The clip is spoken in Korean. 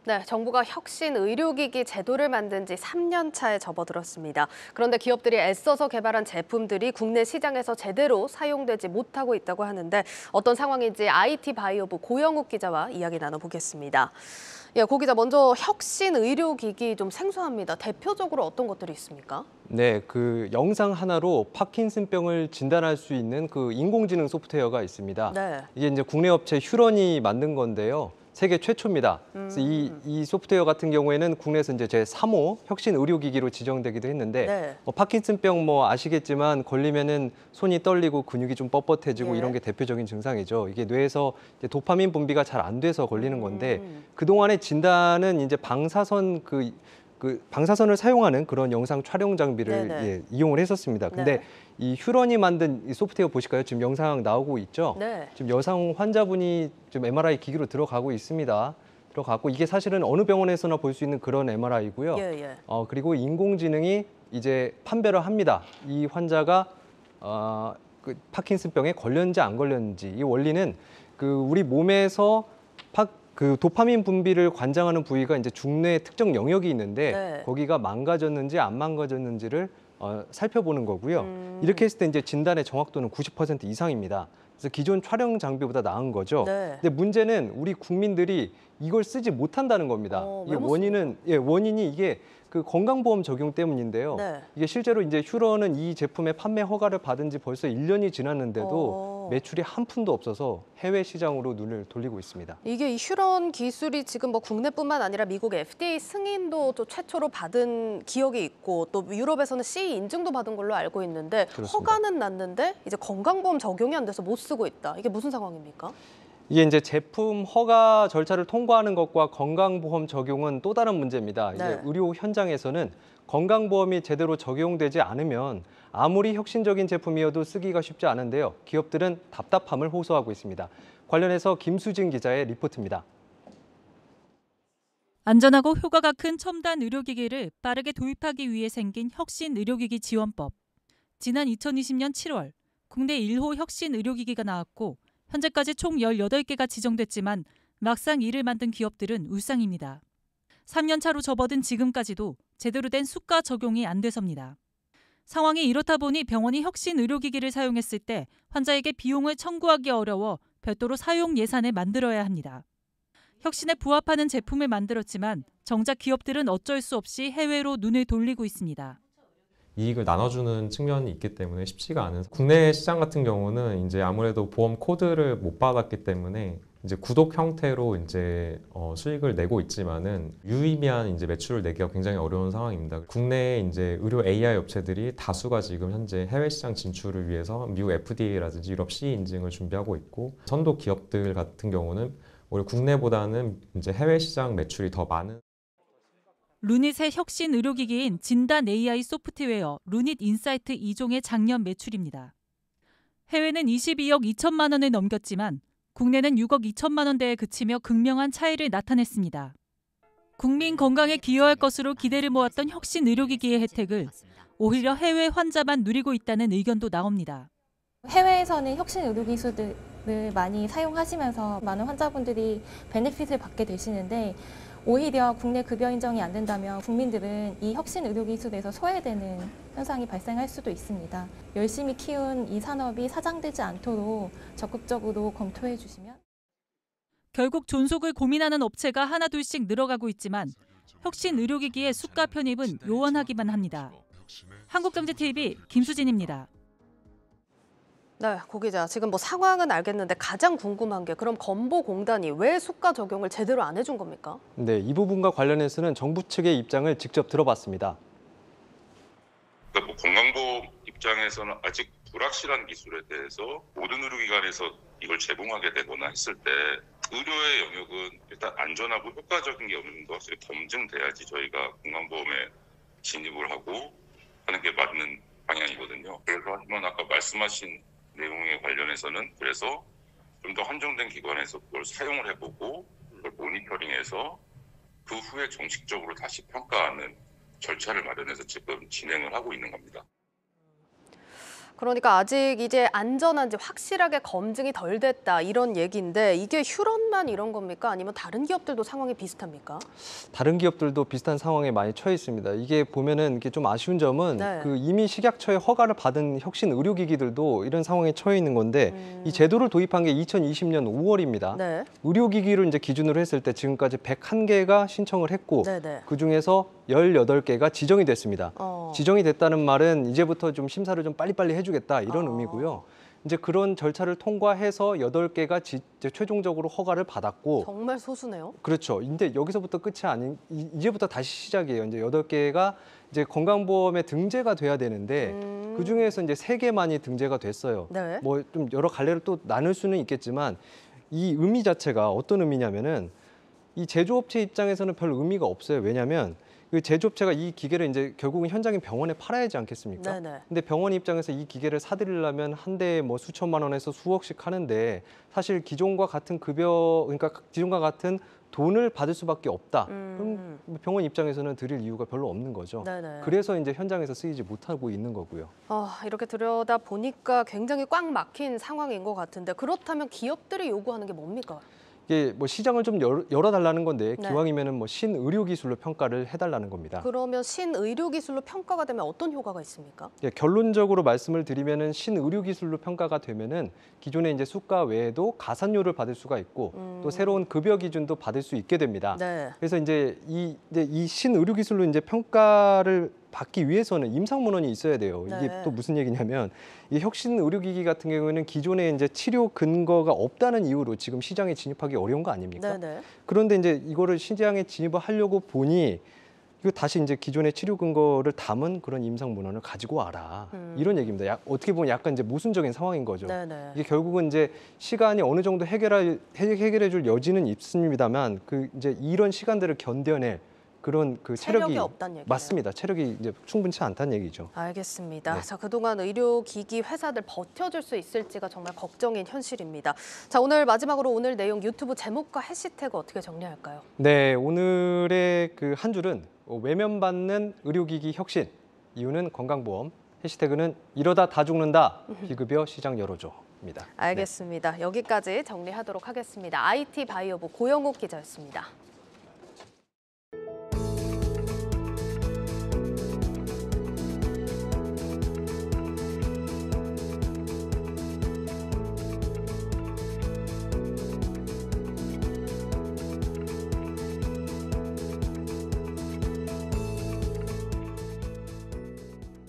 네, 정부가 혁신 의료기기 제도를 만든 지 3년 차에 접어들었습니다. 그런데 기업들이 애써서 개발한 제품들이 국내 시장에서 제대로 사용되지 못하고 있다고 하는데 어떤 상황인지 IT 바이오부 고영욱 기자와 이야기 나눠보겠습니다. 예, 고 기자, 먼저 혁신 의료기기 좀 생소합니다. 대표적으로 어떤 것들이 있습니까? 네, 그 영상 하나로 파킨슨병을 진단할 수 있는 그 인공지능 소프트웨어가 있습니다. 네. 이게 이제 국내 업체 휴런이 만든 건데요. 세계 최초입니다. 그래서 이 소프트웨어 같은 경우에는 국내에서 이제 제3호 혁신 의료기기로 지정되기도 했는데 네. 파킨슨병 뭐 아시겠지만 걸리면은 손이 떨리고 근육이 좀 뻣뻣해지고 예. 이런 게 대표적인 증상이죠. 이게 뇌에서 이제 도파민 분비가 잘 안 돼서 걸리는 건데 그동안의 진단은 이제 방사선을 사용하는 그런 영상 촬영 장비를 네네. 이용을 했었습니다. 근데 네. 이 휴런이 만든 이 소프트웨어 보실까요? 지금 영상 나오고 있죠? 네. 지금 여성 환자분이 지금 MRI 기기로 들어가고 있습니다. 들어갔고 이게 사실은 어느 병원에서나 볼 수 있는 그런 MRI고요. 예. 그리고 인공지능이 이제 판별을 합니다. 이 환자가 그 파킨슨병에 걸렸는지 안 걸렸는지. 이 원리는 그 우리 몸에서 그 도파민 분비를 관장하는 부위가 이제 중뇌의 특정 영역이 있는데 네. 거기가 망가졌는지 안 망가졌는지를 살펴보는 거고요. 이렇게 했을 때 이제 진단의 정확도는 90% 이상입니다. 그래서 기존 촬영 장비보다 나은 거죠. 네. 근데 문제는 우리 국민들이 이걸 쓰지 못한다는 겁니다. 왜 이게 못 원인이 이게 그 건강보험 적용 때문인데요. 네. 이게 실제로 이제 휴런은 이 제품의 판매 허가를 받은 지 벌써 1년이 지났는데도 매출이 한 푼도 없어서 해외 시장으로 눈을 돌리고 있습니다. 이게 이 휴런 기술이 지금 뭐 국내뿐만 아니라 미국 FDA 승인도 또 최초로 받은 기억이 있고 또 유럽에서는 CE 인증도 받은 걸로 알고 있는데 그렇습니다. 허가는 났는데 이제 건강보험 적용이 안 돼서 못 쓰고 있다. 이게 무슨 상황입니까? 이게 이제 제품 허가 절차를 통과하는 것과 건강보험 적용은 또 다른 문제입니다. 이게 네. 의료 현장에서는 건강보험이 제대로 적용되지 않으면 아무리 혁신적인 제품이어도 쓰기가 쉽지 않은데요. 기업들은 답답함을 호소하고 있습니다. 관련해서 김수진 기자의 리포트입니다. 안전하고 효과가 큰 첨단 의료기기를 빠르게 도입하기 위해 생긴 혁신 의료기기 지원법. 지난 2020년 7월 국내 1호 혁신 의료기기가 나왔고 현재까지 총 18개가 지정됐지만 막상 이를 만든 기업들은 울상입니다. 3년 차로 접어든 지금까지도 제대로 된 수가 적용이 안 돼서입니다. 상황이 이렇다 보니 병원이 혁신 의료기기를 사용했을 때 환자에게 비용을 청구하기 어려워 별도로 사용 예산을 만들어야 합니다. 혁신에 부합하는 제품을 만들었지만 정작 기업들은 어쩔 수 없이 해외로 눈을 돌리고 있습니다. 이익을 나눠주는 측면이 있기 때문에 쉽지가 않은. 국내 시장 같은 경우는 이제 아무래도 보험 코드를 못 받았기 때문에 이제 구독 형태로 이제 수익을 내고 있지만은 유의미한 이제 매출을 내기가 굉장히 어려운 상황입니다. 국내 이제 의료 AI 업체들이 다수가 지금 현재 해외 시장 진출을 위해서 미국 FDA라든지 유럽 CE 인증을 준비하고 있고 선도 기업들 같은 경우는 오히려 국내보다는 이제 해외 시장 매출이 더 많은. 루닛의 혁신 의료기기인 진단 AI 소프트웨어 루닛 인사이트 2종의 작년 매출입니다. 해외는 22억 2천만 원을 넘겼지만 국내는 6억 2천만 원대에 그치며 극명한 차이를 나타냈습니다. 국민 건강에 기여할 것으로 기대를 모았던 혁신 의료기기의 혜택을 오히려 해외 환자만 누리고 있다는 의견도 나옵니다. 해외에서는 혁신 의료기술을 많이 사용하시면서 많은 환자분들이 베네핏을 받게 되시는데 오히려 국내 급여 인정이 안 된다면 국민들은 이 혁신 의료기술에서 소외되는 현상이 발생할 수도 있습니다. 열심히 키운 이 산업이 사장되지 않도록 적극적으로 검토해 주시면. 결국 존속을 고민하는 업체가 하나둘씩 늘어가고 있지만 혁신 의료기기의 수가 편입은 요원하기만 합니다. 한국경제TV 김수진입니다. 네, 고 기자. 지금 뭐 상황은 알겠는데 가장 궁금한 게 그럼 건보공단이 왜 수가 적용을 제대로 안 해준 겁니까? 네, 이 부분과 관련해서는 정부 측의 입장을 직접 들어봤습니다. 그러니까 뭐 건강보험 입장에서는 아직 불확실한 기술에 대해서 모든 의료기관에서 이걸 제공하게 되거나 했을 때 의료의 영역은 일단 안전하고 효과적인 게 없는 것이 검증돼야지 저희가 건강보험에 진입을 하고 하는 게 맞는 방향이거든요. 그래서 하지만 아까 말씀하신 내용에 관련해서는 그래서 좀 더 한정된 기관에서 그걸 사용을 해보고 그걸 모니터링해서 그 후에 정식적으로 다시 평가하는 절차를 마련해서 지금 진행을 하고 있는 겁니다. 그러니까 아직 이제 안전한지 확실하게 검증이 덜 됐다 이런 얘기인데 이게 휴런만 이런 겁니까? 아니면 다른 기업들도 상황이 비슷합니까? 다른 기업들도 비슷한 상황에 많이 처해 있습니다. 이게 보면은 이게 좀 아쉬운 점은 네. 그 이미 식약처의 허가를 받은 혁신 의료기기들도 이런 상황에 처해 있는 건데 이 제도를 도입한 게 2020년 5월입니다. 네. 의료기기를 이제 기준으로 했을 때 지금까지 101개가 신청을 했고 네네. 그 중에서 18개가 지정이 됐습니다. 지정이 됐다는 말은 이제부터 좀 심사를 좀 빨리빨리 해주겠다 이런 의미고요. 이제 그런 절차를 통과해서 8개가 이제 최종적으로 허가를 받았고 정말 소수네요. 그렇죠. 근데 여기서부터 끝이 아닌 이제부터 다시 시작이에요. 이제 8개가 이제 건강보험에 등재가 돼야 되는데 그 중에서 이제 3개만이 등재가 됐어요. 네. 뭐 좀 여러 갈래로 또 나눌 수는 있겠지만 이 의미 자체가 어떤 의미냐면은 이 제조업체 입장에서는 별 의미가 없어요. 왜냐하면 그 제조업체가 이 기계를 이제 결국은 현장인 병원에 팔아야 하지 않겠습니까? 네네. 근데 병원 입장에서 이 기계를 사들이려면 한 대에 뭐 수천만 원에서 수억씩 하는데 사실 기존과 같은 급여, 그러니까 기존과 같은 돈을 받을 수밖에 없다. 그럼 병원 입장에서는 드릴 이유가 별로 없는 거죠. 네네. 그래서 이제 현장에서 쓰이지 못하고 있는 거고요. 이렇게 들여다 보니까 굉장히 꽉 막힌 상황인 것 같은데 그렇다면 기업들이 요구하는 게 뭡니까? 이게 뭐 시장을 좀 열어달라는 건데 네. 기왕이면은 뭐 신의료 기술로 평가를 해달라는 겁니다. 그러면 신의료 기술로 평가가 되면 어떤 효과가 있습니까? 예, 결론적으로 말씀을 드리면은 신의료 기술로 평가가 되면은 기존의 이제 수가 외에도 가산료를 받을 수가 있고 또 새로운 급여 기준도 받을 수 있게 됩니다. 네. 그래서 이제 이 신의료 기술로 이제 평가를 받기 위해서는 임상 문헌이 있어야 돼요. 이게 네. 또 무슨 얘기냐면 이 혁신 의료기기 같은 경우에는 기존에 이제 치료 근거가 없다는 이유로 지금 시장에 진입하기 어려운 거 아닙니까? 네네. 그런데 이제 이거를 시장에 진입을 하려고 보니 이거 다시 이제 기존의 치료 근거를 담은 그런 임상 문헌을 가지고 와라 이런 얘기입니다. 어떻게 보면 약간 이제 모순적인 상황인 거죠. 네네. 이게 결국은 이제 시간이 어느 정도 해결해줄 여지는 있습니다만 그 이제 이런 시간들을 견뎌낼 그런 그 체력이 없다는 얘기네요. 맞습니다. 체력이 이제 충분치 않다는 얘기죠. 알겠습니다. 네. 자, 그동안 의료기기 회사들 버텨줄 수 있을지가 정말 걱정인 현실입니다. 자, 오늘 마지막으로 오늘 내용 유튜브 제목과 해시태그 어떻게 정리할까요? 네, 오늘의 그 한 줄은 외면받는 의료기기 혁신, 이유는 건강보험, 해시태그는 이러다 다 죽는다, 비급여 시장 열어줘입니다. 알겠습니다. 여기까지 정리하도록 하겠습니다. IT 바이오부 고영욱 기자였습니다.